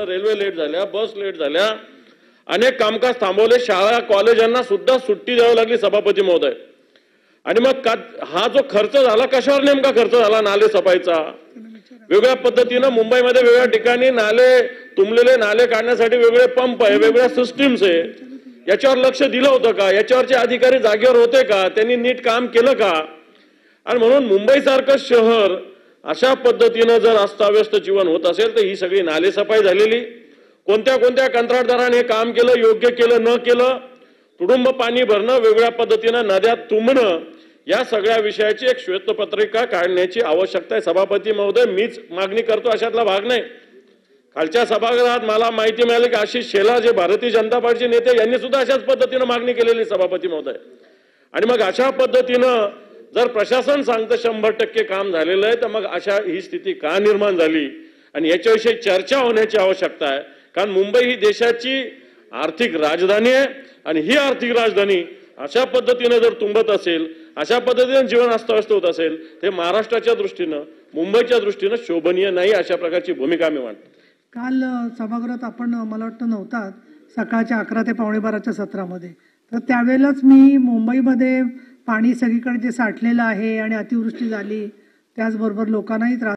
Railway late झाल्या, बस late झाल्या, अनेक कामकाज थांबवले, शाळा कॉलेजांना सुद्धा सुट्टी द्यावी लागली सभापती महोदय। आणि मग हा जो खर्च झाला, कशावर नेमका खर्च झाला नाले सफाईचा? वेगळ्या पद्धतीनं मुंबईमध्ये वेगळ्या ठिकाणी नाले तुंबलेले नाले काढण्यासाठी वेगळे पंप आहे, वेगळ्या सिस्टीम्स आहे, याच्यावर लक्ष दिलं होतं का? याच्यावरचे अधिकारी जागेवर होते का? त्यांनी नीट काम केलं का? आणि म्हणून मुंबईसारखं शहर अशा पद्धतीनं जर अस्ताव्यस्त जीवन होत असेल तर ही सगळी नाले सफाई झालेली, कोणत्या कोणत्या कंत्राटदाराने काम केलं, योग्य केलं न केलं, तुडुंब पाणी भरणं, वेगळ्या पद्धतीनं नद्यात तुंबणं, या सगळ्या विषयाची एक श्वेतपत्रिका काढण्याची आवश्यकता आहे। सभापती महोदय, मीच मागणी करतो अशातला भाग नाही। खालच्या सभागृहात मला माहिती मिळाली की आशिष शेलार जे भारतीय जनता पार्टीचे नेते यांनी सुद्धा अशाच पद्धतीनं मागणी केलेली सभापती महोदय। आणि मग अशा पद्धतीनं जर प्रशासन सांगतं 100% काम झालेलं आहे तर मग अशा ही स्थिती का निर्माण झाली आणि याच्याविषयी चर्चा होण्याची आवश्यकता आहे। कारण मुंबई ही देशाची आर्थिक राजधानी आहे आणि ही आर्थिक राजधानी अशा पद्धतीने जर तुंबत असेल, अशा पद्धतीने जीवन अस्ताव्यस्त होत असेल, ते महाराष्ट्राच्या दृष्टीनं मुंबईच्या दृष्टीनं शोभनीय नाही, अशा प्रकारची भूमिका मी मांडतो। काल सभागृहात आपण मला वाटतं नव्हतात सकाळच्या 11 ते पावणे 12च्या सत्रामध्ये, तर त्यावेळेलाच मी मुंबईमध्ये पाणी सगळीकडे जे साठलेलं आहे आणि अतिवृष्टी झाली त्याचबरोबर लोकांनाही त्रास